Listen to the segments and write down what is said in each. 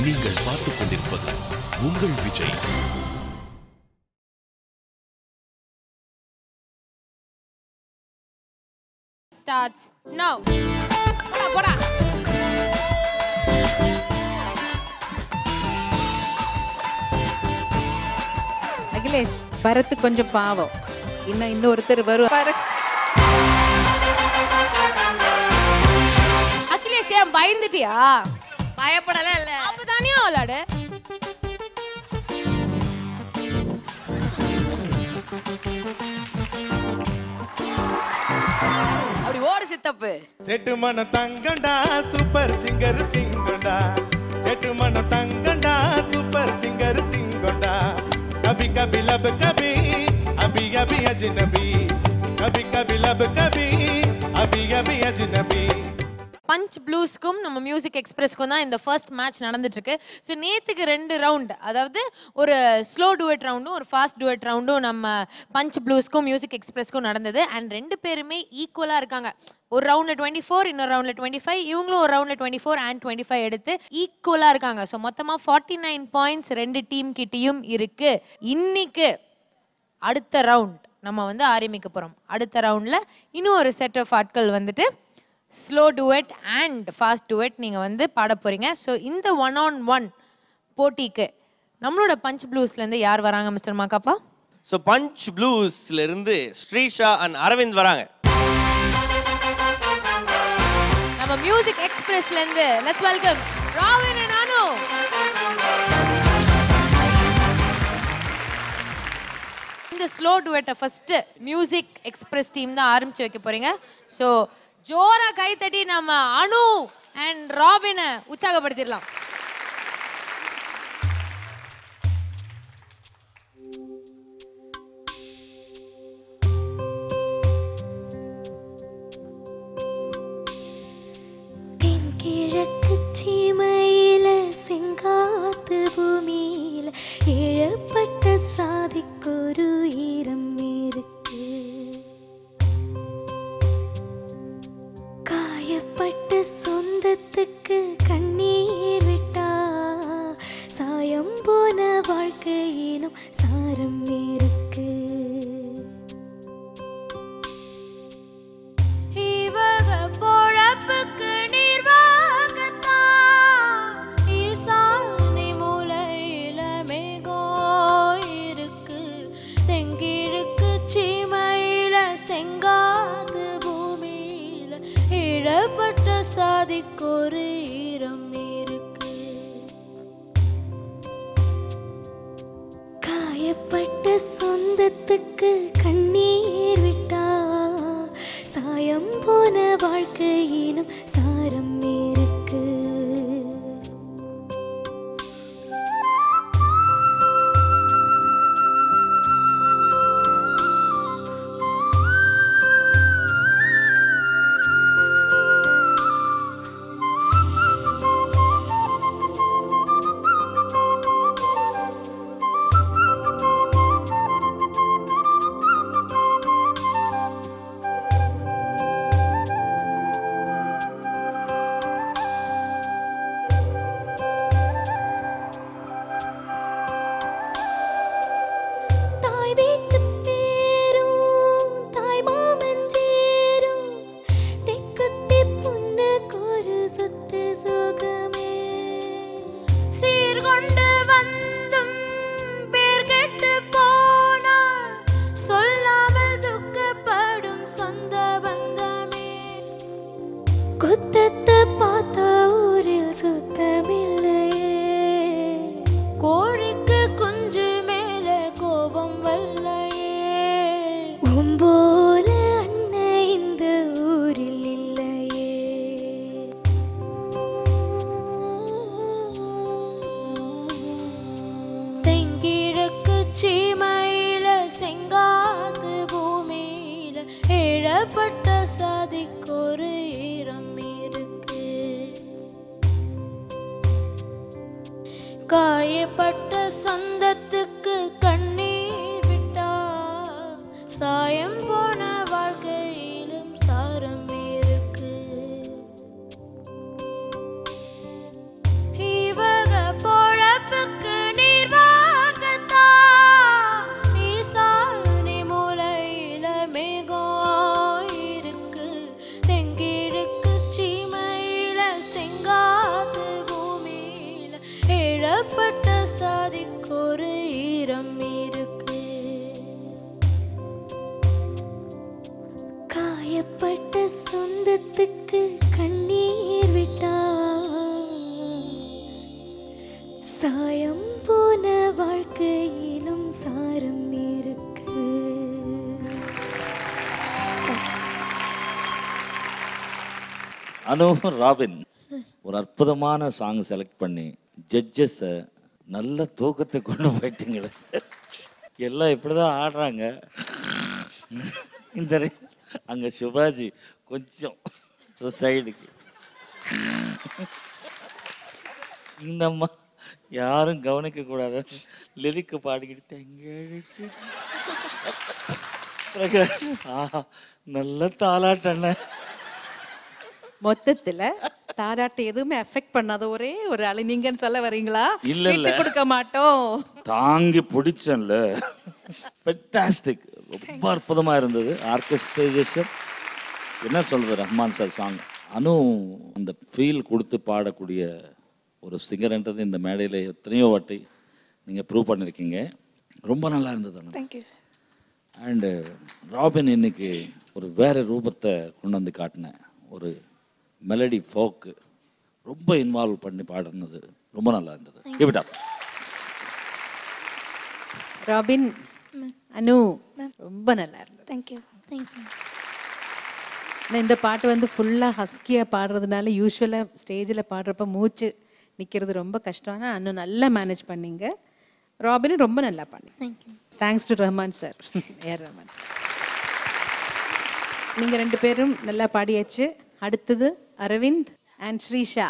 நீங்கள் பார்த்துக் கொண்டிருப்பது உங்கள் விஜய். Starts now. போடா. அகிலேஷ், பரத் கொஞ்சம் பாவம். இன்னொருத்தர் வருவார். அகிலேஷ், ஏன் பயந்துட்டியா? பயப்படல இல்ல. அப்பதானே விளையாடு. அப்படி ஓடு சித்தப்பு. செட்டு மன தங்கண்டா சூப்பர் சிங்கர் சிங்கண்டா. செட்டு மன தங்கண்டா சூப்பர் சிங்கர் சிங்கண்டா. कभी कभी लब कभी अभी अभी अजनबी. कभी कभी लब कभी अभी अभी अजनबी. பஞ்ச் ப்ளூஸ்க்கும் நம்ம மியூசிக் எக்ஸ்பிரஸ்க்கும் தான் இந்த ஃபர்ஸ்ட் மேட்ச் நடந்துட்டு இருக்கு. ஸோ நேற்றுக்கு 2 ரவுண்ட், அதாவது ஒரு ஸ்லோ டுவெட் ரவுண்டும் ஒரு ஃபாஸ்ட் டுவெட் ரவுண்டும் நம்ம பஞ்ச் ப்ளூஸ்க்கும் மியூசிக் எக்ஸ்பிரஸ்க்கும் நடந்தது. அண்ட் 2 பேருமே ஈக்குவலாக இருக்காங்க. ஒரு ரவுண்டில் 24, இன்னொரு ரவுண்டில் 25, இவங்களும் ஒரு ரவுண்டில் 24 and 25 எடுத்து ஈக்குவலாக இருக்காங்க. ஸோ மொத்தமாக 49 பாயிண்ட்ஸ் 2 டீம் கிட்டேயும் இருக்கு. இன்னைக்கு அடுத்த ரவுண்ட் நம்ம ஆரம்பிக்க போகிறோம். அடுத்த ரவுண்டில் இன்னும் ஒரு செட் ஆஃப் ஆட்கள் slow duet and fast duet நீங்கள் பாட போகிறீங்க. ஸோ இந்த 1-on-1 போட்டிக்கு நம்மளோட பஞ்ச் ப்ளூஸ்லேருந்து யார் வராங்க மிஸ்டர் மாக்காப்பா? ஸோ பஞ்ச் ப்ளூஸ்லேருந்து ஸ்ரீஷா அண்ட் அரவிந்த் வராங்க. நம்ம மியூசிக் எக்ஸ்பிரஸ்லேருந்து let's welcome Ravin and Anu. இந்த ஸ்லோ டுவெட்டை ஃபர்ஸ்ட் மியூசிக் எக்ஸ்பிரஸ் டீம் தான் ஆரம்பிச்சு வைக்க போறீங்க. ஸோ ஜோரா கை தட்டி நம்ம அனு அண்ட் ராபினை உற்சாகப்படுத்திடலாம். தென்கிழக்கு சீமையில செங்காத்து பூமியில இழப்பட்ட சாதிக்கொரு ஈரம் இருக்கு. காயப்பட்ட சொந்தத்துக்கு கண்ணீர் விட்டா சாயம் போன வாழ்க்கையிலும் சாரம் இருக்கு. இவக பொழப்புக்கு நீர் வாங்கத்தான் ஈசானி மூலையில மேகோ இருக்கு. தெங்கிழக்கு சீமையில செங்காது பூமியில இழப்பட்ட சாதிக்கொரு ஈரம் இருக்கு. காயப்பட்ட சொந்தத்துக்கு கண்ணீர் விட்டா சாயம் போன வாழ்க்கையிலும் சாரம் இருக்கு. காயப்பட்ட சொந்தத்துக்கு கண்ணீர் விட்டா சாயம் போன வாழ்க்கையிலும் சாரம் இருக்கு. இவக சாயம் போன வாழ்க்கையிலும் சாரம் இருக்கு. அனு, ராபின் ஒரு அற்புதமான சாங் செலக்ட் பண்ணி ஜட்ஜஸை நல்ல தூக்கத்தை கொண்டு போயிட்டீங்களே. எல்லாம் இப்படிதான் ஆடுறாங்க. இந்த அங்கே சிவாஜி கொஞ்சம் சைடுக்கு, இந்த அம்மா யாரும் கவனிக்க கூடாது, லிரிக்கு பாடிக்கிட்டு நல்ல தாலாட்டண்ண. மொத்தத்துல தாராட்டு எதுவுமே எஃபெக்ட் பண்ணாத ஒரே ஒரு ஆளு நீங்கன்னு சொல்ல வரீங்களா? இல்ல இல்ல, விட்டு கொடுக்க மாட்டோம். தாங்கி பிடிச்சேன்ல. ஃபென்டாஸ்டிக், ரொம்ப அற்புதமா இருந்தது. ஆர்கெஸ்ட்ரேஷன் என்ன சொல்றது, ரஹ்மான் சார் சாங். அனு அந்த ஃபீல் கொடுத்து பாடக்கூடிய ஒரு சிங்கர்ன்றது இந்த மேடையில் எத்தனையோ வாட்டி நீங்கள் ப்ரூவ் பண்ணியிருக்கீங்க. ரொம்ப நல்லா இருந்தது. தேங்க்யூ. அண்டு ராபின் இன்னைக்கு ஒரு வேறு ரூபத்தை கொண்டு வந்து காட்டினேன். ஒரு மெலடி ஃபோக்கு ரொம்ப இன்வால்வ் பண்ணி பாடுனது ரொம்ப நல்லா இருந்தது. இப்படிடா ராபின், அனு ரொம்ப நல்லா இருந்தது. தேங்க்யூ. தேங்க்யூ. ஆனால் இந்த பாட்டு வந்து ஃபுல்லாக ஹஸ்கியாக பாடுறதுனால யூஸ்வலாக ஸ்டேஜில் பாடுறப்ப மூச்சு நிற்கிறது ரொம்ப கஷ்டம். ஆனால் இன்னும் நல்லா மேனேஜ் பண்ணிங்க. ராபினும் ரொம்ப நல்லா பண்ணி. Thank you. Thanks to Rahman sir, AR Rahman sir. நீங்கள் ரெண்டு பேரும் நல்லா பாடியாச்சு. அடுத்தது அரவிந்த் அண்ட் ஸ்ரீஷா.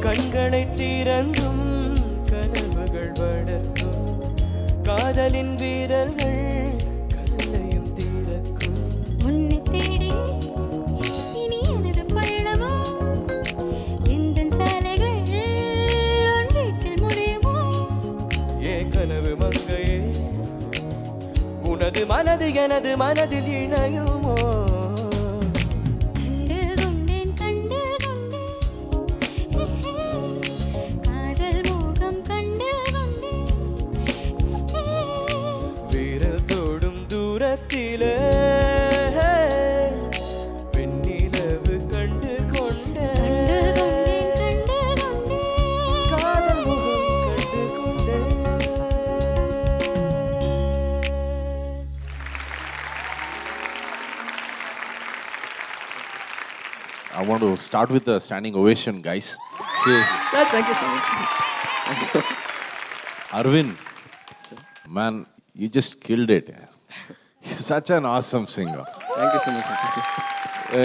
கண்களை திறந்தும் கனவுகள் வளர்க்கும் காதலின் வீரர்கள் கல்லையும் தீரக்கும். உன்னை தேடி இனி எனது பயணமோ இந்த சாலைகள் ஒன்றில் முடியுமோ? ஏ கனவு மங்கையே, உனது மனது எனது மனதில் இணையுமோ? காதல் மோகம் கண்டு கொண்டே want to start with a standing ovation, guys. Seriously. Sir, thank you so much. Arvind, man, you just killed it. You're such an awesome singer. Thank you so much, sir. Thank you.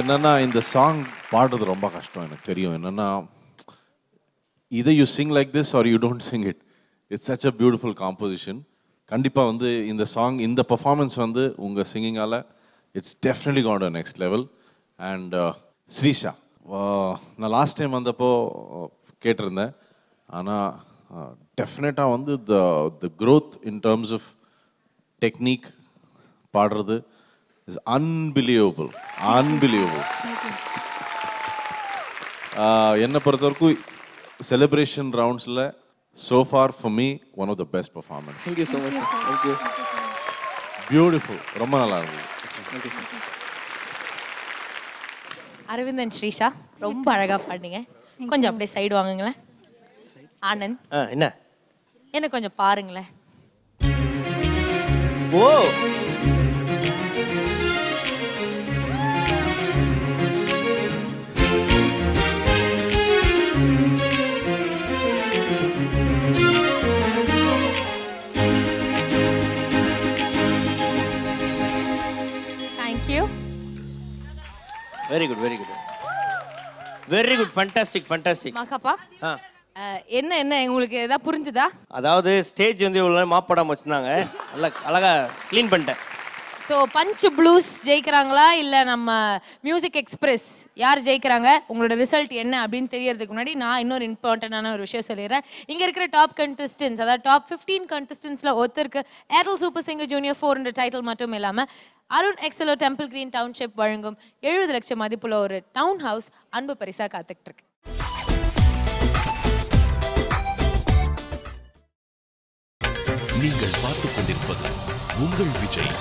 என்னன்னா இந்த song பாடுறது ரொம்ப கஷ்டம் எனக்கு தெரியும். என்னன்னா either you sing like this or you don't sing it. It's such a beautiful composition. கண்டிப்பாக வந்து இந்த சாங் இந்த பர்ஃபார்மன்ஸ் வந்து உங்கள் சிங்கிங்கால் it's definitely got to next level. And Srisha, நான் லாஸ்ட் டைம் வந்தப்போ கேட்டிருந்தேன். ஆனால் டெஃபினட்டாக வந்து the growth in terms of technique பாடுறது இஸ் அன்பிலீவபிள். என்னை பொறுத்த வரைக்கும் celebration rounds la so far for me one of the best performance. Thank you so much, sir. Thank you. Beautiful. ரொம்ப நல்லா இருந்துச்சு. Thank you, sir. Aravind and Srisha ரொம்ப அழகா பாடுனீங்க. கொஞ்சம் அப்படியே சைடு வாங்குங்களேன். ஆனந்த் என்ன கொஞ்சம் பாருங்களேன். ஓ வெரி குட் ஃபண்டாஸ்டிக் மாகாப்பா என்ன உங்களுக்கு ஏதாவது புரிஞ்சுதா? அதாவது ஸ்டேஜ் வந்து இவ்வளவு நேரம் மாப்படாம வச்சிருந்தாங்க, நல்லா அழகா க்ளீன் பண்ணிட்டேன். ஸோ பஞ்ச் ப்ளூஸ் ஜெயிக்கிறாங்களா இல்லை நம்ம மியூசிக் எக்ஸ்பிரஸ் யார் ஜெயிக்கிறாங்க, உங்களோட ரிசல்ட் என்ன அப்படின்னு தெரியறதுக்கு முன்னாடி நான் இன்னொரு இம்பார்ட்டண்டான ஒரு விஷயம் சொல்லிடுறேன். இங்கே இருக்கிற டாப் கண்டஸ்டன்ஸ், அதாவது டாப் 15 கண்டஸ்டன்ஸில் ஒருத்தருக்கு Airtel super singer junior 400 title மட்டும் இல்லாமல் அருண் எக்ஸலோ டெம்பிள் கிரீன் டவுன்ஷிப் வழங்கும் 70 லட்சம் மதிப்புள்ள ஒரு டவுன் ஹவுஸ் அன்பு பரிசா காத்துக்கிட்டு இருக்கு. நீங்கள் பார்த்துக் கொண்டிருப்பது உங்கள் விஜய்.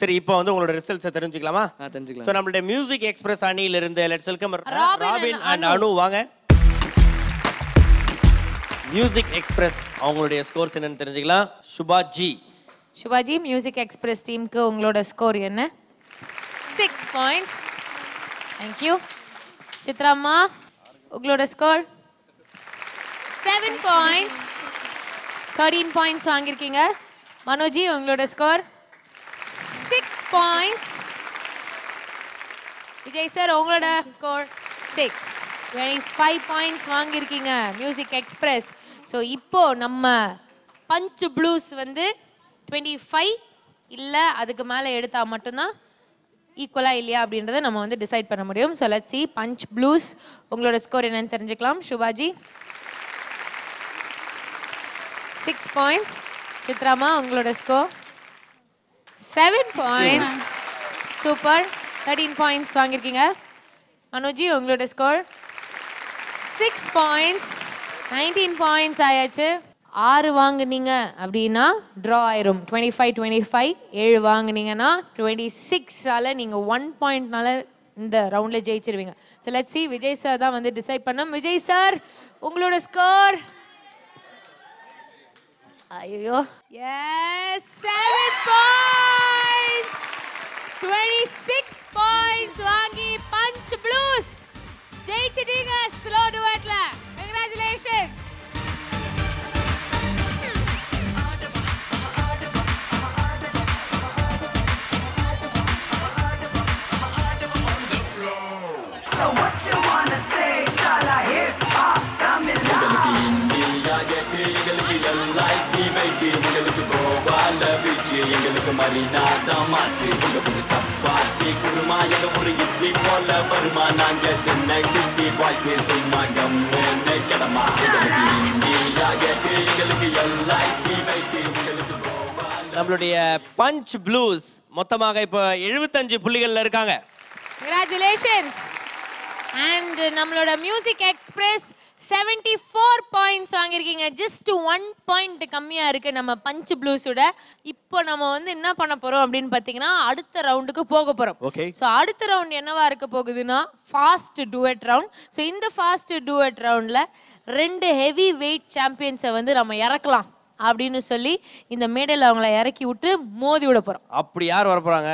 சரி, இப்போ வந்து உங்களோட ரிசல்ட்ஸ் தெரிஞ்சுக்கலாமா? தெரிஞ்சுக்கலாம். சோ நம்மளுடைய மியூசிக் எக்ஸ்பிரஸ் அணியில இருந்து லெட்ஸ் வெல்கம் ராபின் அண்ட் அனு. வாங்க. மியூசிக் எக்ஸ்பிரஸ் அவங்களுடைய ஸ்கோர்ஸ் என்னன்னு தெரிஞ்சுக்கலாம். சுபாஜி மியூசிக் எக்ஸ்பிரஸ் டீமுக்கு உங்களோட ஸ்கோர் என்ன? 6 பாயிண்ட்ஸ். Thank you. சித்ராம்மா உங்களோட ஸ்கோர் 7 பாயிண்ட்ஸ். 13 பாயிண்ட்ஸ் வாங்கியிருக்கீங்க. மனோஜி உங்களோட ஸ்கோர் 6 பாயிண்ட்ஸ். விஜய் சார் உங்களோட ஸ்கோர் 6. 25 பாயிண்ட்ஸ் வாங்கியிருக்கீங்க மியூசிக் எக்ஸ்பிரஸ். ஸோ இப்போ நம்ம பஞ்ச் ப்ளூஸ் வந்து 25 இல்லை அதுக்கு மேலே எடுத்தால் மட்டும்தான் ஈக்குவலாக இல்லையா அப்படின்றத நம்ம வந்து டிசைட் பண்ண முடியும். So let's see punch blues உங்களோட ஸ்கோர் என்னன்னு தெரிஞ்சுக்கலாம். சுபாஜி 6 பாயிண்ட்ஸ். சித்ராமா உங்களோட ஸ்கோர் 7 பாயிண்ட்ஸ். சூப்பர். 13 பாயிண்ட்ஸ் வாங்கியிருக்கீங்க. மனோஜி உங்களோட ஸ்கோர் 6 பாயிண்ட்ஸ். 19 பாயிண்ட்ஸ் ஆயாச்சு. 6 வாங்குனீங்க அப்படின்னா ட்ரா ஆயிரும். 25 7 வாங்குனீங்கன்னா 26ஆல நீங்கள் 1 பாயிண்ட்னால இந்த ரவுண்டில் ஜெயிச்சிருவீங்க. So let's see Vijay sir தான் வந்து டிசைட் பண்ணோம். விஜய் சார் உங்களோட ஸ்கோர் ஐயோ 7 பாயிண்ட்ஸ். 26 பாயிண்ட்ஸ் வாங்கி பஞ்ச் ப்ளூஸ் ஜெயிச்சிட்டீங்க ஸ்லோ டுவெட்ல. Congratulations. So what you wanna say? Sala hip hop, Tamil Nadu. India get egaliki LIC baby, egaliki Goa beach, egaliki Marina Damasi, egaliki chapati kurma, egaliki idli pola varma, nanga Chennai city boys summa gamme nekadama. India get egaliki LIC baby, egaliki Goa. நம்மளுடைய punch blues மொத்தமாக இப்போ 75 புள்ளிகள்ல இருக்காங்க. Congratulations. And நம்மளோட music express 74 points வாங்கியிருக்கீங்க. Just 1 point கம்மியாக இருக்குது நம்ம punch ப்ளூஸோட. இப்போ நம்ம வந்து என்ன பண்ண போகிறோம் அப்படின்னு பார்த்தீங்கன்னா அடுத்த ரவுண்டுக்கு போக போகிறோம். ஓகே. ஸோ அடுத்த ரவுண்ட் என்னவா இருக்க போகுதுன்னா ஃபாஸ்ட் டூயட் ரவுண்ட். ஸோ இந்த ஃபாஸ்ட் டூயட் ரவுண்டில் 2 ஹெவி வெயிட் சாம்பியன்ஸை வந்து நம்ம இறக்கலாம் அப்படின்னு சொல்லி இந்த மேடையில் அவங்கள இறக்கி விட்டு மோதி விட போகிறோம். அப்படி யார் வர போகிறாங்க?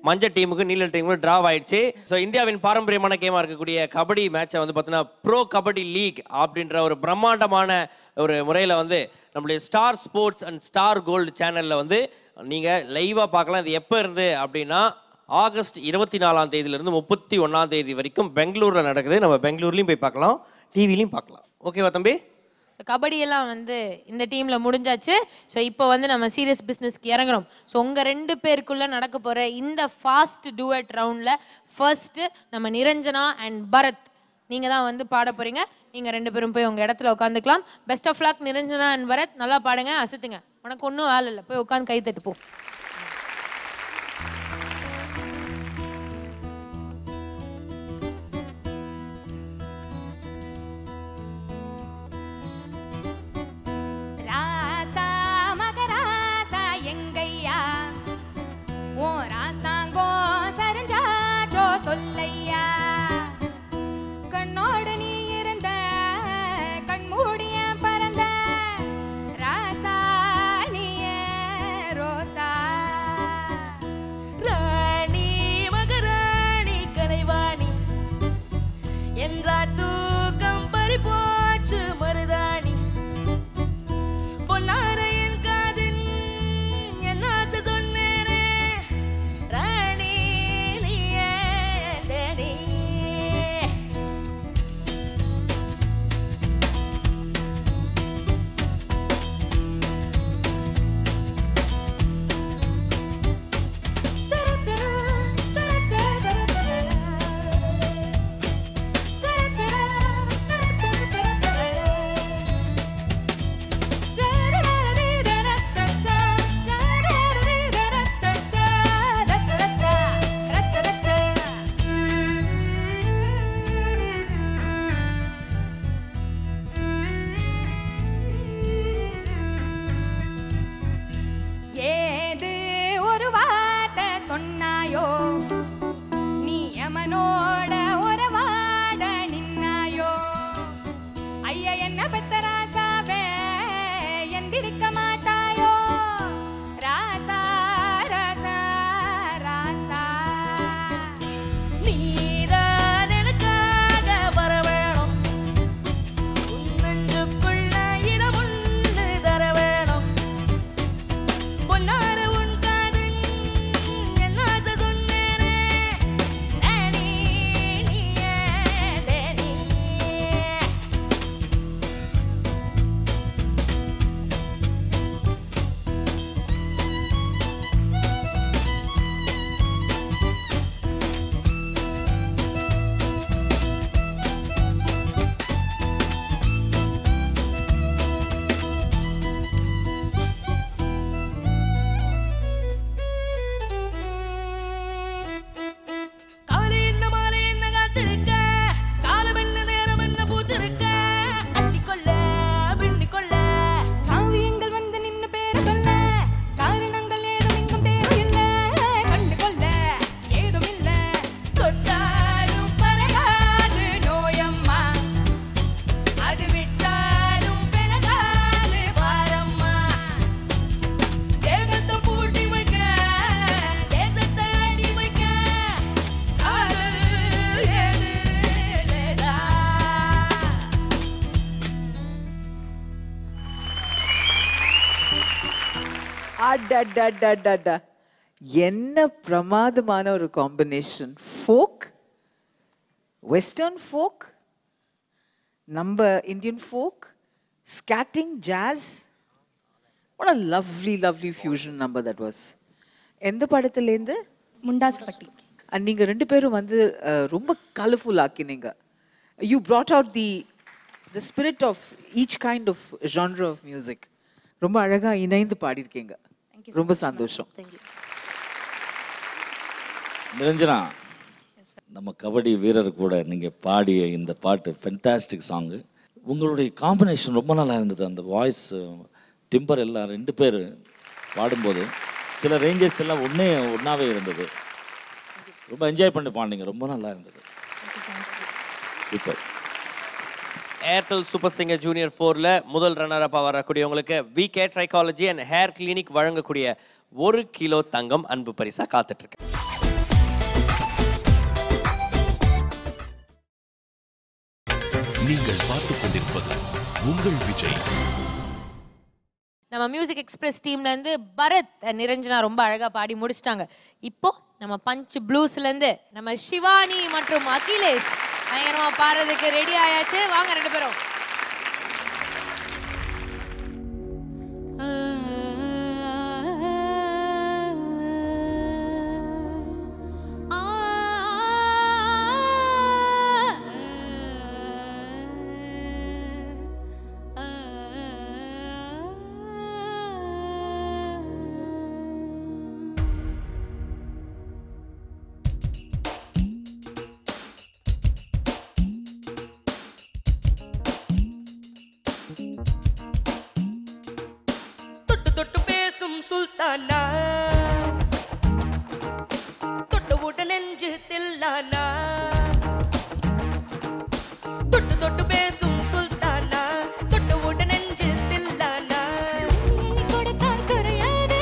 மஞ்சள் டீமுக்கு நீல டீமுக்கு டிராவ் ஆயிடுச்சு. ஸோ இந்தியாவின் பாரம்பரியமான கேமாக இருக்கக்கூடிய கபடி மேட்சை வந்து பார்த்தீங்கன்னா ப்ரோ கபடி லீக் அப்படின்ற ஒரு பிரம்மாண்டமான ஒரு முறையில் வந்து நம்மளுடைய Star Sports and Star Gold சேனலில் வந்து நீங்கள் லைவாக பார்க்கலாம். இது எப்போ இருந்து அப்படின்னா ஆகஸ்ட் 24ஆம் தேதியிலிருந்து 31ஆம் தேதி வரைக்கும் பெங்களூரில் நடக்குது. நம்ம பெங்களூர்லேயும் போய் பார்க்கலாம், டிவிலையும் பார்க்கலாம். ஓகேவா தம்பி? ஸோ கபடியெல்லாம் வந்து இந்த டீமில் முடிஞ்சாச்சு. ஸோ இப்போ வந்து நம்ம சீரியஸ் பிஸ்னஸ்க்கு இறங்குறோம். ஸோ உங்கள் 2 பேருக்குள்ளே நடக்க போகிற இந்த ஃபாஸ்ட் டூயட் ரவுண்டில் ஃபர்ஸ்ட்டு நம்ம நிரஞ்சனா அண்ட் பரத் நீங்கள் தான் வந்து பாட போகிறீங்க. நீங்கள் 2 பேரும் போய் உங்கள் இடத்துல உட்காந்துக்கலாம். Best of luck Niranjana and Bharath. நல்லா பாடுங்க, அசத்துங்க. உனக்கு ஒன்றும் வேலை இல்லை, போய் உட்காந்து கை தட்டு போ. சொல்லையா கண்ணோடு நீ இருந்த கண்மூடிய பறந்த ராசா நீய ரோசா ராணி மகராணி கலைவாணி என்றா தூக்கம் பறிபோச்சு மருதாணி பொன்னாரையின் காதில் என் ஆசை சொன்னேனே ராணி என்ன பிரமாதமான ஒரு காம்பினேஷன். ஃபோக், வெஸ்டர்ன் ஃபோக், நம்ம Indian folk, skating, jazz. What a lovely lovely fusion number that was. எந்த படத்துலேருந்து? முண்டாஸ் பட்டி. நீங்கள் 2 பேரும் வந்து ரொம்ப கலர்ஃபுல் ஆக்கினீங்க. You brought out the spirit of each kind of genre of music. ரொம்ப அழகா இணைந்து பாடியிருக்கீங்க. ரொம்ப சந்தோஷம். நிரஞ்சனா, நம்ம கபடி வீரர் கூட நீங்கள் பாடிய இந்த பாட்டு ஃபென்டாஸ்டிக் சாங்கு. உங்களுடைய காம்பினேஷன் ரொம்ப நல்லா இருந்தது. அந்த வாய்ஸ் டிம்பர் எல்லாம் 2 பேர் பாடும்போது சில ரேஞ்சஸ் எல்லாம் ஒன்றாவே இருந்தது. ரொம்ப என்ஜாய் பண்ணி பாடினீங்க, ரொம்ப நல்லா இருந்தது. Super. Airtel super singer junior 4ல முதல் ரன்னர் அப்பாக வரக்கூடியவங்களுக்கு VK trichology and hair clinic வழங்கக்கூடிய 1 கிலோ தங்கம் அன்பு பரிசா காத்துட்டு இருக்கு. நீங்கள் பார்த்துக் கொண்டிருப்பது உங்கள் விஜய். நம்ம மியூசிக் எக்ஸ்பிரஸ் டீம்ல இருந்து பரத் நிரஞ்சனா ரொம்ப அழகா பாடி முடிச்சிட்டாங்க. இப்போ நம்ம பஞ்ச் ப்ளூஸ்ல இருந்து நம்ம சிவானி மற்றும் அகிலேஷ் பயங்கரமா பாடுறதுக்கு ரெடி ஆயாச்சு. வாங்க ரெண்டு பேரும். சுல்தானா தொட்டு விட்டு நெஞ்சு தில்லானா தொட்டு தொட்டு பேசும் சுல்தானா தொட்டு விட்டு நெஞ்சு தில்லானா கொடுத்தால் குறையாது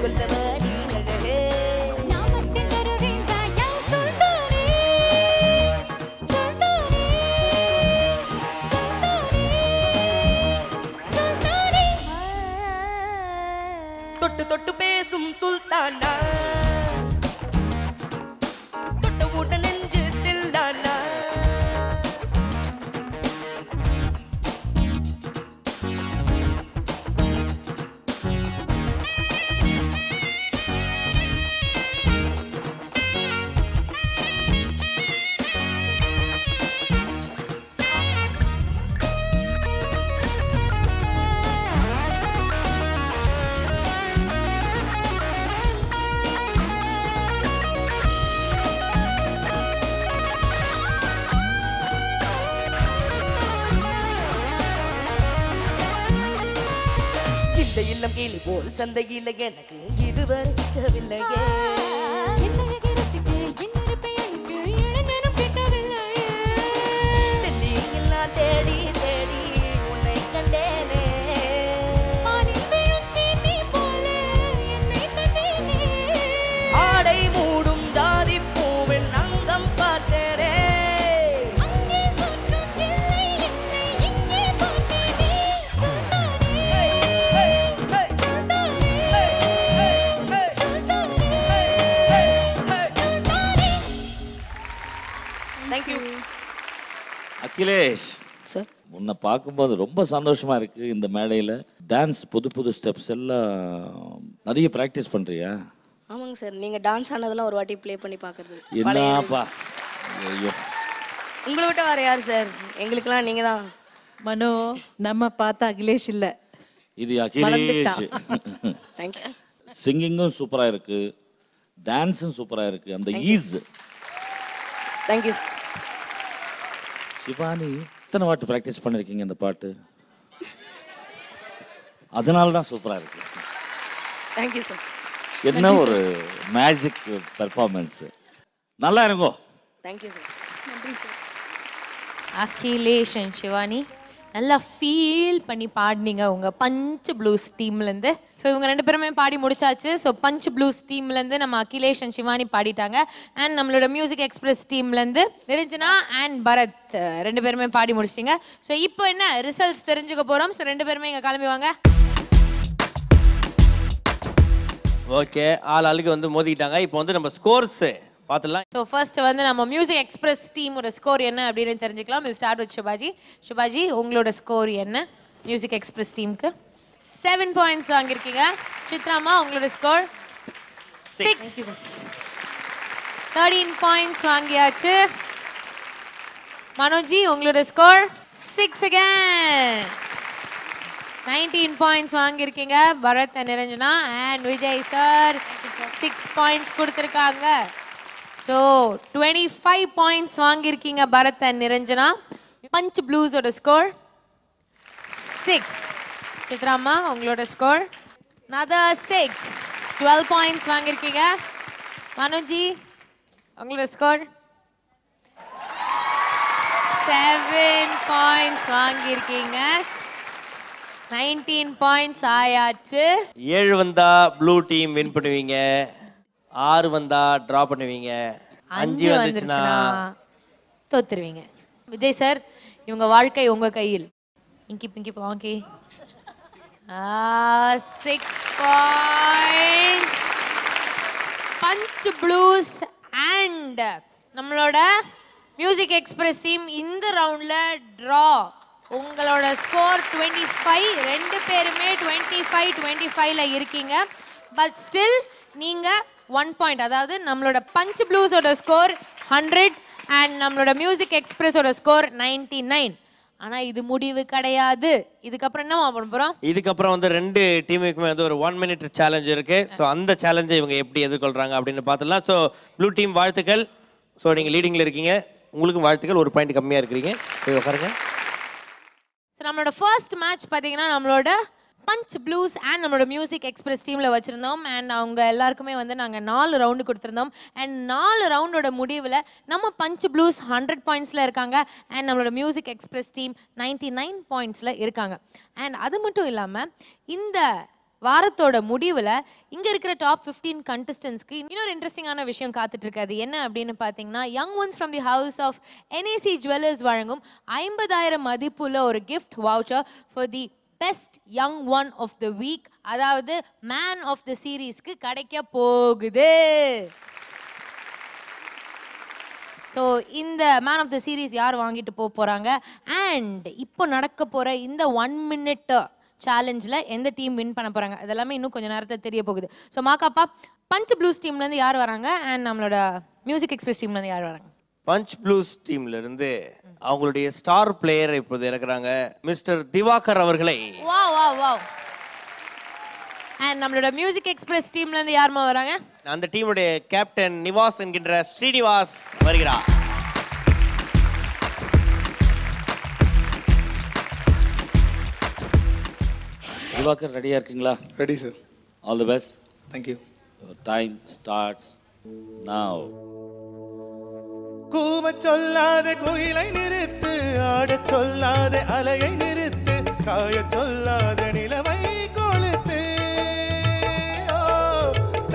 கொல்லவாடி அழகே ஜாமத்தில் வருவீங்க யா சுல்தானே சுல்தானே சுல்தானே தொட்டு தொட்டு பேசும் சுல்தானா தொட்டு விட்டு நெஞ்சு தில்லானா இந்த இல்லம் கிளி போல் சந்தையில் எனக்கு இதுவரை சிக்கவில்லையே தேடி தேடி உன்னை கண்டேனே ஆடை மூடும் தாதி பூவின் அங்கம் பார்த்தேனே தேங்க்யூ. அகிலேஷ் சார், உன்னை பார்க்கும்போது ரொம்ப சந்தோஷமா இருக்கு. இந்த மேடையில் டான்ஸ் புது புது ஸ்டெப்ஸ் எல்லாம் நிறைய ப்ராக்டிஸ் பண்றியா? ஆமாங்க சார். நீங்க டான்ஸ் ஆனதெல்லாம் ஒரு வாட்டி ப்ளே பண்ணி பார்க்கறது. என்னப்பா, ஐயோ, உங்களை விட்ட வேற யார் சார்? எங்களுக்கெல்லாம் நீங்க தான். மனோ, நம்ம பார்த்த அகிலேஷ் இல்ல, இது அகிலேஷ். தேங்க்யூ. சிங்கிங்கும் சூப்பரா இருக்கு, டான்ஸும் சூப்பரா இருக்கு. அந்த ஈஸ். தேங்க்யூ. சிவானி, எத்தனை வாட்டி ப்ராக்டிஸ் பண்ணிருக்கீங்க இந்த பாட்டு? அதனால தான் சூப்பரா இருக்கு. Thank you sir. என்ன ஒரு மேஜிக் பெர்ஃபார்மன்ஸ். நல்லா இருக்கும். Thank you sir. நன்றி சார். அகிலேஷ் அண்ட் சிவானி நல்லா ஃபீல் பண்ணி பாடினீங்க உங்க பஞ்ச் ப்ளூஸ் டீம்லேருந்து. ஸோ இவங்க ரெண்டு பேருமே பாடி முடிச்சாச்சு. ஸோ பஞ்ச் ப்ளூஸ் டீம்லேருந்து நம்ம அகிலேஷ் அண்ட் சிவானி பாடிட்டாங்க. அண்ட் நம்மளோட மியூசிக் எக்ஸ்பிரஸ் டீம்லேருந்து நிரஞ்சனா அண்ட் பரத் ரெண்டு பேருமே பாடி முடிச்சிட்டிங்க. ஸோ இப்போ என்ன ரிசல்ட்ஸ் தெரிஞ்சுக்க போகிறோம். ஸோ ரெண்டு பேருமே இங்கே கிளம்பி வாங்க. ஓகே, ஆள் ஆளுக்கு வந்து மோதிக்கிட்டாங்க. இப்போ வந்து நம்ம ஸ்கோர்ஸ் பார்த்துலாம். ஸோ ஃபர்ஸ்ட் வந்து நம்ம மியூசிக் எக்ஸ்பிரஸ் டீமோட ஸ்கோர் என்ன அப்படின்னு தெரிஞ்சுக்கலாம். Will start with Subhaji. Subhaji, உங்களோட ஸ்கோர் என்ன மியூசிக் எக்ஸ்பிரஸ் டீமுக்கு? 7 பாயிண்ட்ஸ் வாங்கியிருக்கீங்க. சித்ராமா, உங்களோட ஸ்கோர் 6. 13 பாயிண்ட்ஸ் வாங்கியாச்சு. மனோஜி, உங்களோட ஸ்கோர் 6 again. 19 பாயிண்ட்ஸ் வாங்கியிருக்கீங்க. Bharath and Niranjana and Vijay sir 6 points கொடுத்துருக்காங்க. ஸோ 25 பாயிண்ட்ஸ் வாங்கியிருக்கீங்க பரத் அண்ட் நிரஞ்சனா. பஞ்ச் ப்ளூஸோட ஸ்கோர் 6. சித்ராமா, உங்களோட ஸ்கோர் another 6. 12 பாயிண்ட்ஸ் வாங்கியிருக்கீங்க. மனோஜி, உங்களோட ஸ்கோர் 7 பாயிண்ட்ஸ் வாங்கியிருக்கீங்க. 19 பாயிண்ட்ஸ் ஆயாச்சு. 7 வந்தா ப்ளூ டீம் வின் பண்ணுவீங்க, 6 வந்தா டிரா பண்ணுவீங்க, 5 வந்துச்சுன்னா தோத்துருவீங்க. விஜய் சார், இவங்க வாழ்க்கை உங்க கையில். Inky pinky ponky 6 points. Punch blues and நம்மளோட மியூசிக் எக்ஸ்பிரஸ் டீம் இந்த ரவுண்ட்ல டிரா. உங்களோட ஸ்கோர் 25. ரெண்டு பேருமே 25-25ல இருக்கீங்க. பட் ஸ்டில் நீங்க 1 பாயிண்ட், அதாவது நம்மளோட பஞ்ச் ப்ளூஸோட ஸ்கோர் 100 அண்ட் நம்மளோட மியூசிக் எக்ஸ்பிரஸோட ஸ்கோர் 99. ஆனா இது முடிவு கிடையாது. இதுக்கப்புறம் என்ன பண்ண போறோம்? இதுக்கப்புறம் வந்து ரெண்டு டீமுக்குமே வந்து ஒரு 1 minute சேலஞ்ச் இருக்கு. ஸோ அந்த சேலஞ்சை இவங்க எப்படி எதிர்கொள்றாங்க அப்படின்னு பார்த்துடலாம். ஸோ ப்ளூ டீம் வாழ்த்துக்கள். ஸோ நீங்கள் லீடிங்கில் இருக்கீங்க, உங்களுக்கு வாழ்த்துக்கள். 1 பாயிண்ட் கம்மியாக இருக்கிறீங்க, போய் உட்காருங்க. ஸோ நம்மளோட ஃபர்ஸ்ட் மேட்ச் பார்த்தீங்கன்னா நம்மளோட பஞ்ச் ப்ளூஸ் அண்ட் நம்மளோட மியூசிக் எக்ஸ்பிரஸ் டீமில் வச்சுருந்தோம். அண்ட் அவங்க எல்லாருக்குமே வந்து நாங்கள் 4 ரவுண்டு கொடுத்துருந்தோம். அண்ட் 4 ரவுண்டோட முடிவில் நம்ம பஞ்ச் ப்ளூஸ் 100 பாயிண்ட்ஸில் இருக்காங்க அண்ட் நம்மளோட மியூசிக் எக்ஸ்பிரஸ் டீம் 99 பாயிண்ட்ஸில் இருக்காங்க. அண்ட் அது மட்டும் இல்லாமல் இந்த வாரத்தோட முடிவில் இங்கே இருக்கிற டாப் 15 கண்டஸ்டன்ஸ்க்கு இன்னொரு இன்ட்ரெஸ்டிங்கான விஷயம் காத்துட்ருக்கு. அது என்ன அப்படின்னு பார்த்தீங்கன்னா, young ones from the house of NAC jewellers வழங்கும் 50,000 மதிப்புள்ள ஒரு gift voucher for the best young one of the week, அதாவது மேன் ஆஃப் த சீரீஸ்க்கு கிடைக்க போகுது. ஸோ இந்த மேன் ஆஃப் த சீரீஸ் யார் வாங்கிட்டு போகிறாங்க அண்ட் இப்போ நடக்க போகிற இந்த 1 minute சேலஞ்சில் எந்த டீம் வின் பண்ண போகிறாங்க அதெல்லாமே இன்னும் கொஞ்சம் நேரத்தில் தெரிய போகுது. ஸோ மாக்காப்பா, பஞ்ச் ப்ளூஸ் டீம்லேருந்து யார் வராங்க அண்ட் நம்மளோட மியூசிக் எக்ஸ்பிரஸ் டீம்லேருந்து யார் வராங்க? பஞ்ச் ப்ளூஸ் டீம்ல இருந்து அவங்களுடைய ஸ்டார் பிளேயர் இப்போது இருக்கிறாங்க, மிஸ்டர் திவாகர் அவர்களை. Wow wow wow. அண்ட் நம்மளோட மியூசிக் எக்ஸ்பிரஸ் டீம்ல இருந்து யாருமா வராங்க? அந்த டீமுடைய கேப்டன் நிவாஸ் என்கின்ற ஸ்ரீனிவாஸ் வருகிறார். திவாகர் ரெடியா இருக்கீங்களா? Ready sir. All the best. Thank you. Your time starts now. கூவ சொல்லாத குயிலை நிறுத்து, ஆடச் சொல்லாத அலையை நிறுத்து, காய சொல்லாத நிலவை கொளுத்து,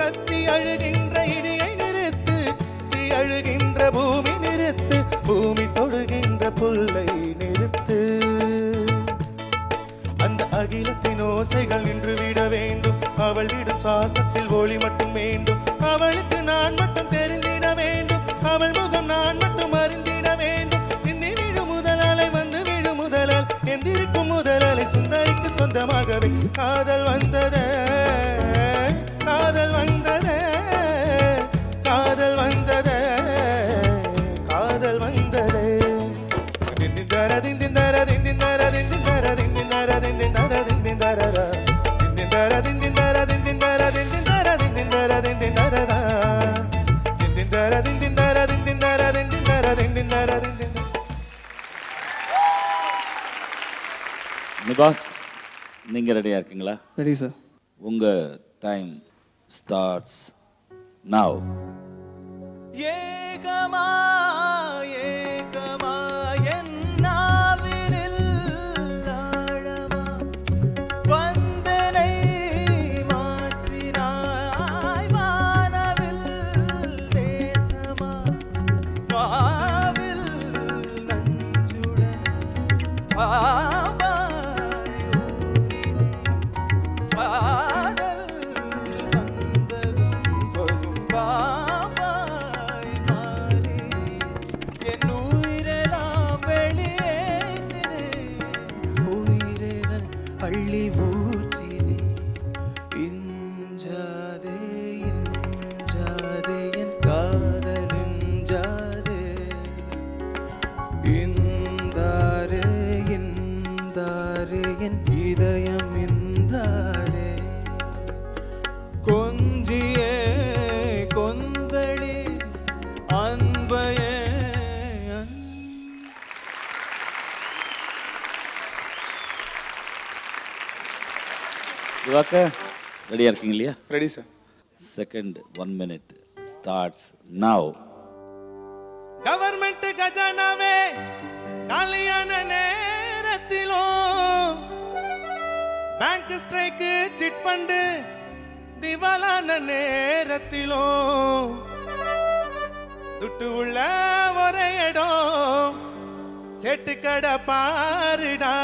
கத்தி அழுகின்ற இடியை நிறுத்து, தீ அழுகின்ற பூமி நிறுத்து, பூமி தொடுகின்ற புல்லை நிறுத்து. அந்த அகிலத்தின் ஓசைகள் நின்று விட வேண்டும், அவள் விடும் சுவாசத்தில் ஒளி மட்டும் வேண்டும், அவளுக்கு நான் மட்டும் தெரிந்திட வேண்டும், அவள் முகம் நான் மட்டும் அறிந்திட வேண்டும். சிந்தி விடும் முதலாலை வந்து விடும் முதலால் எந்திருக்கும் முதலாலை சுந்தரிக்கு சொந்தமாகவே காதல் வந்ததே, காதல் வந்ததே, காதல் வந்ததே, காதல் வந்ததே. திந்திந்தர திந்திந்தர திந்திந்தர திந்திந்தர திந்திந்தர திந்திந்தர திந்திந்தர திந்திந்தர திந்திந்தர திந்திந்தர திந்திந்தர திந்திந்தர திந்திந்தர நிவாஸ், நீங்க ரெடியா இருக்கீங்களா? Ready sir. உங்க டைம் ஸ்டார்ட்ஸ் நவ. ஏகமா ஏகமா என்னாவினில் ஆழமா வந்தனை மாற்றினாய் வானவில் தேசமா வாவில் நஞ்சுடன் பாடல் வந்ததும் பசும் பாம்பாய் மாறி என் உயிரெல்லாம் வெளியேற்றினேன், உயிரெதன் அள்ளி ஊற்றினே. இஞ்சாதே இஞ்சாதே என் காதல் இஞ்சாதே, இந்தாரே இந்தாரே என் இதயம் இந்தாரே. கொஞ்சியே கொந்தளி அன்பையே. திவாகர் ரெடியா இருக்கீங்க இல்லையா? Ready sir. Second 1 minute starts now. Government கஜானாவே காலியான நேரத்திலும், பேங்க் ஸ்ட்ரைக்கு சிட் ஃபண்டு திவாலான நேரத்திலும், துட்டு உள்ள ஒரே இடம் செட்டு கடை பாருடா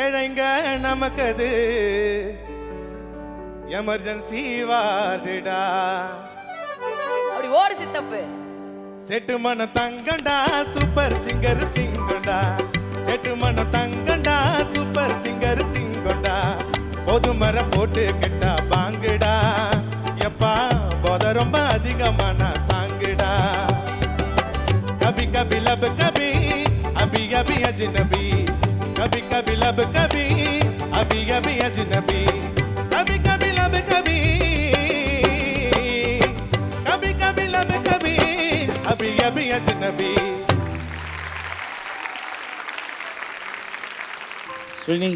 ஏழைங்க நமக்கு அது எமர்ஜென்சி வார்டுடா அப்படி ஓடு சித்தப்பு செட்டு மன தங்கண்டா சூப்பர் சிங்கர் சிங்கண்டா செட்டு மன தங்கண்டா சூப்பர் சிங்கர் சிங்கண்டா பொது மரம் போட்டு கெட்டா பாங்குடா எப்பா போத ரொம்ப அதிகமான சாங்குடா கபி கபி லப் கபி அபி அபி அஜ்னபி கபி கபி லப் கபி அபி அபி அஜ்னபி கபி கபி லப் கபி கபி கபி லப் கபி அபி அபி அஜ்னபி ஸ்ரீனி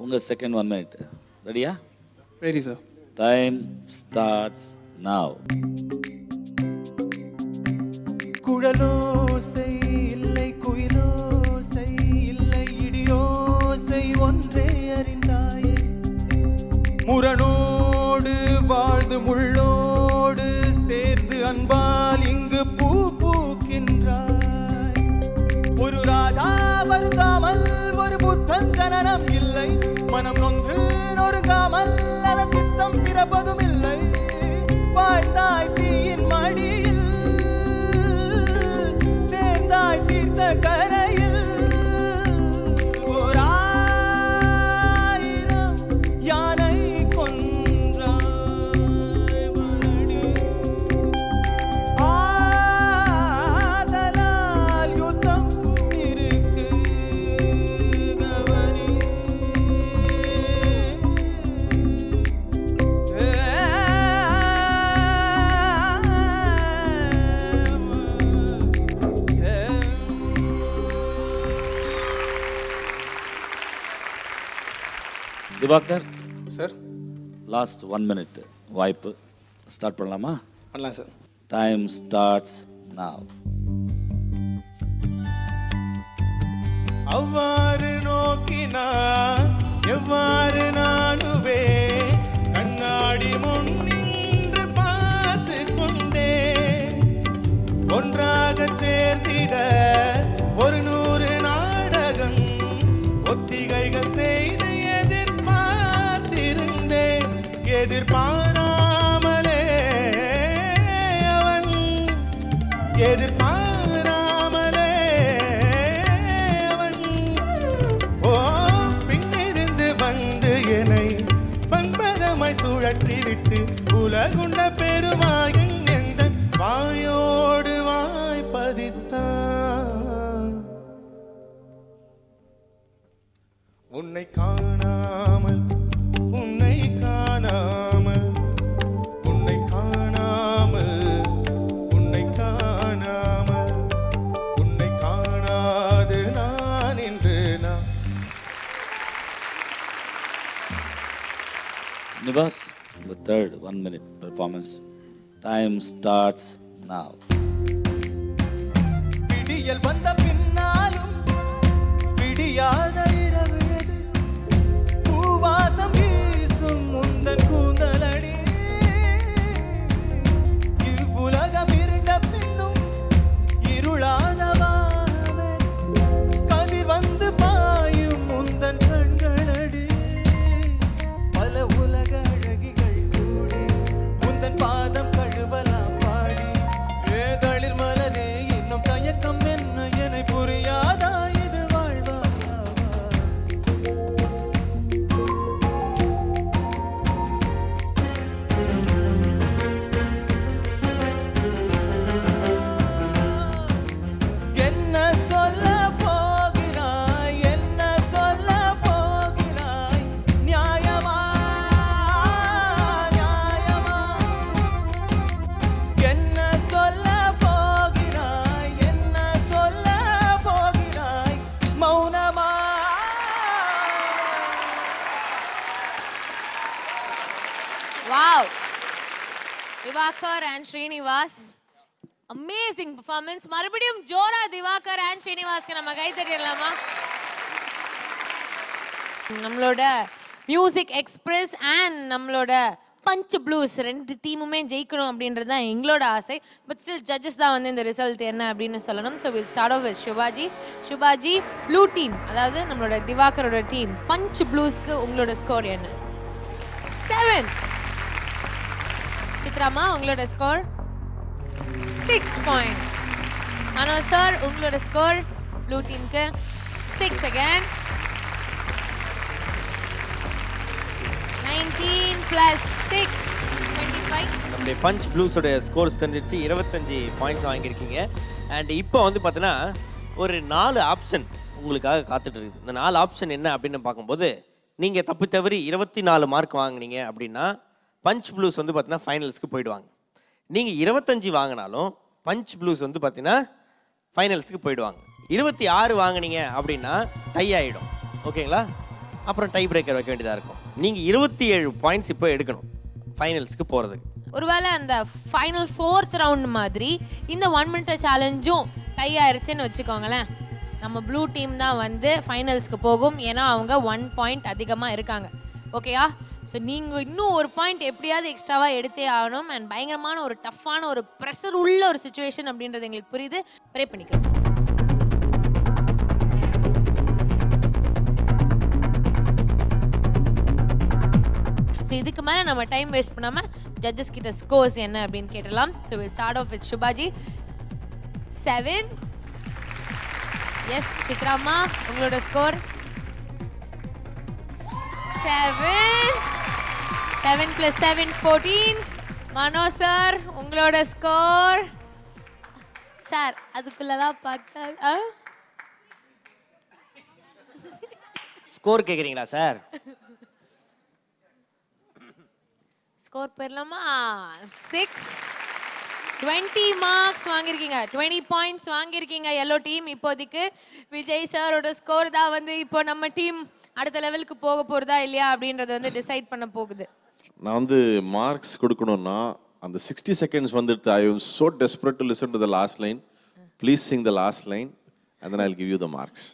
உங்க செகண்ட் 1 minute ரெடியா? Ready sir. Time starts now. குழலோசை இல்லை குயிலோசை இல்லை இடியோசை ஒன்றே அறிந்தாயே முரணோடு வாழ்ந்து முள்ளோடு சேர்ந்து அன்பால் இங்கு பூ பூக்கின்றாய் ஒரு ராஜா வருந்தாமல் ஒரு புத்தன் ஜனனம் இல்லை மனம் நொந்து நொறுங்காமல் அதன் சித்தம் பிறப்பதும் இல்லை வாழ்ந்தாய் தீயின் மடியில் சேர்ந்தாய் தீர்த்த கரையில் ஓர் 1000 யானை கொன்றாய் மலடி ஆதலால் யுத்தம் இருக்கு கவனி திவாகர் சார். லாஸ்ட் 1 minute வாய்ப்பு. ஸ்டார்ட் பண்ணலாமா? பண்ணலாம் சார். Time starts now. அவ்வாறு நோக்கினா எவ்வாறு நானுவே கண்ணாடி முன் நின்று பார்த்து கொண்டே ஒன்றாக சேர்ந்திட 100 நாடகம் ஒத்திகைகள் செய்து எதிர்பார்த்திருந்தேன் எதிர்பாராமலே அவன் எதிர்பாராமலே அவன் ஓ பின்னிருந்து வந்து என்னை பம்பரமாய் சுழற்றி விட்டு உலகுண்ட பெருமாயின் எந்த வாயோடு வாய் பதித்தான் உன்னை காணாமல் உன்னை காணாமல் உன்னை காணாமல் உன்னை காணாமல் உன்னை காணாது நான் என்று நான். Nivas the third 1 minute performance. Time starts now. விடியல் வந்த பின்னாலும் விடியாத இரவு எது? பூவாசம் வீசும் முந்தன் கூந்தலடி இவ்வுலகம் இருண்ட பின்னும் இருளாதவாவே கதிர் வந்து பாயும் முந்தன் கண்களடி பல உலக அழகிகள் கூடி முந்தன் பாதம் கழுவலாம் பாடி ஏதளிர் மலரே இன்னும் தயக்கம் என்ன என புரியாதா இது வாழ்வா என்ன சொல்ல போகிறாய் என்ன சொல்ல போகிறாய் நியாயமா நியாயமா என்ன சொல்ல போகிறாய் என்ன சொல்ல போகிறாய் மௌனமா Wow. Divakar and Srinivas. Amazing performance. மறுபடியும் ஜோரா Divakar and Srinivasக்கு நம்ம கை தட்டிடலாமா? நம்மளோட மியூசிக் எக்ஸ்பிரஸ் அண்ட் நம்மளோட பஞ்ச் ப்ளூஸ் ரெண்டு டீமுமே ஜெயிக்கணும் அப்படின்றது தான் எங்களோட ஆசை. பட் ஸ்டில் ஜட்ஜஸ் தான் வந்து இந்த ரிசல்ட் என்ன அப்படின்னு சொல்லணும். So will start off with Shivaji. Shivaji, blue team, அதாவது நம்மளோட திவாகரோட டீம் பஞ்ச் ப்ளூஸ்க்கு உங்களோட ஸ்கோர் என்ன? 7. சித்ராமா, உங்களோட ஸ்கோர் 6 points. மனோஜ் சார், உங்களோட ஸ்கோர் ப்ளூ டீமுக்கு 6 again. 19 plus 6 25. நம்முடைய பஞ்ச் ப்ளூஸோட ஸ்கோர்ஸ் தெரிஞ்சிச்சு. 25 பாயிண்ட்ஸ் வாங்கியிருக்கீங்க. அண்ட் இப்போ வந்து பார்த்தீங்கன்னா ஒரு 4 ஆப்ஷன் உங்களுக்காக காத்துட்டு இருக்குது. இந்த 4 ஆப்ஷன் என்ன அப்படின்னு பார்க்கும்போது, நீங்கள் தப்பு தவறி 24 மார்க் வாங்கினீங்க அப்படின்னா பஞ்ச் ப்ளூஸ் வந்து பார்த்தீங்கன்னா ஃபைனல்ஸ்க்கு போயிடுவாங்க. நீங்கள் 25 வாங்கினாலும் பஞ்ச் ப்ளூஸ் வந்து பார்த்தீங்கன்னா ஃபைனல்ஸுக்கு போயிடுவாங்க. 26 வாங்கினீங்க அப்படின்னா டை ஆகிடும். ஓகேங்களா? அப்புறம் டை பிரேக்கர் வைக்க வேண்டியதாக இருக்கும். நீங்கள் 27 பாயிண்ட்ஸ் இப்போ எடுக்கணும் ஃபைனல்ஸ்க்கு போகிறதுக்கு. ஒருவேளை அந்த ஃபைனல் 4th ரவுண்ட் மாதிரி இந்த 1 minute சேலஞ்சும் டை ஆயிடுச்சுன்னு வச்சுக்கோங்களேன், நம்ம ப்ளூ டீம் தான் வந்து ஃபைனல்ஸ்க்கு போகும். ஏன்னா அவங்க 1 point அதிகமாக இருக்காங்க. ஓகேயா? ஸோ நீங்கள் இன்னும் ஒரு பாயிண்ட் எப்படியாவது எக்ஸ்ட்ராவாக எடுத்தே ஆகணும். அண்ட் பயங்கரமான ஒரு டஃப்பான ஒரு ப்ரெஷர் உள்ள ஒரு சுச்சுவேஷன் அப்படின்றது எங்களுக்கு புரியுது. ப்ரே பண்ணிக்கிறோம். ஸோ இதுக்கு மேலே நம்ம டைம் வேஸ்ட் பண்ணாமல் ஜட்ஜஸ் கிட்ட ஸ்கோர்ஸ் என்ன அப்படின்னு கேட்டலாம். So will start off with Sivaji. 7. Yes சித்ராமா, உங்களோட ஸ்கோர் 7. 7 plus 7 14. மனோ சார், உங்களோட ஸ்கோர் சார் அதுக்குள்ளலாம் பார்த்தா ஸ்கோர் கேட்குறீங்களா சார்? ஸ்கோர் பெறலாமா? 6. 20 மார்க்ஸ் வாங்கியிருக்கீங்க. 20 பாயிண்ட்ஸ் வாங்கியிருக்கீங்க எல்லோ டீம். இப்போதைக்கு விஜய் சாரோட ஸ்கோர் தான் வந்து இப்போ நம்ம டீம் அடுத்த லெவலுக்கு போக போகிறதா இல்லையா அப்படின்றத வந்து டிசைட் பண்ண போகுது. நான் வந்து மார்க்ஸ் கொடுக்கணும்னா அந்த 60 seconds வந்துட்டு ஐ am so desperate to listen to the last line. Please sing the last line and then I'll give you the marks.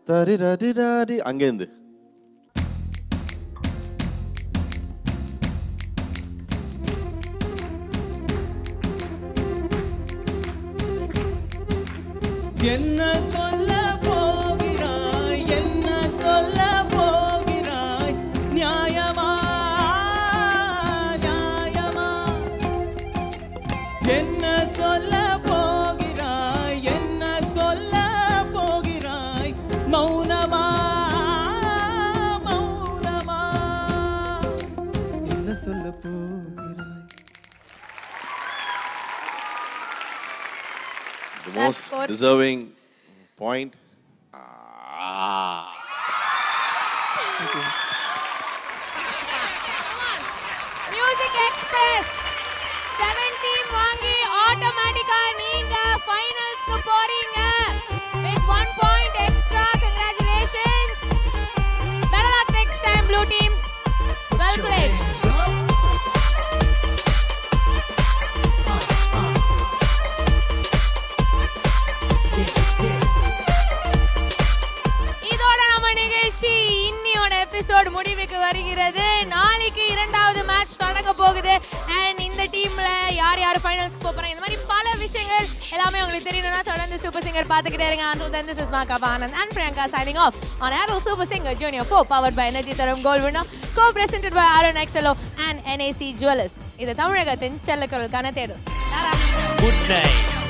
தரி ரடி ரடி அங்கேருந்து என்ன சொல்ல போகிறாய், என்ன சொல்ல போகிறாய், நியாயமா நியாயமா, என்ன சொல்ல போகிறாய், என்ன சொல்ல போகிறாய், மௌனமா மௌனமா, என்ன சொல்ல போகிறாய். The most deserving point. Music Express 17 வாங்கி ஆட்டோமேட்டிக்கா நீங்க ஃபைனல்ஸ்க்கு போறீங்க with 1 point extra. Congratulations. Better luck next time blue team. Well played. இன்னியோட எபிசோட் முடிவுக்கு வருகிறது. நாளைக்கு 2வது மேட்ச் தொடங்க போகுது. அண்ட் இந்த டீம்ல யார் யார் ஃபைனல்ஸ்க்கு போறாங்க, இந்த மாதிரி பல விஷயங்கள் எல்லாமே உங்களுக்கு தெரியணும்னா தொடர்ந்து சூப்பர் சிங்கர் பார்த்துக்கிட்டே இருங்க. Until then, this is Maka Anand and Priyanka signing off on Adult Super Singer Junior 4 powered by Energy Tharum Gold Winner, co-presented by Arun XLO and NAC Jewelers. இது தமிழகத்தின் செல்லக்குரலுக்கான தேடு. Good night.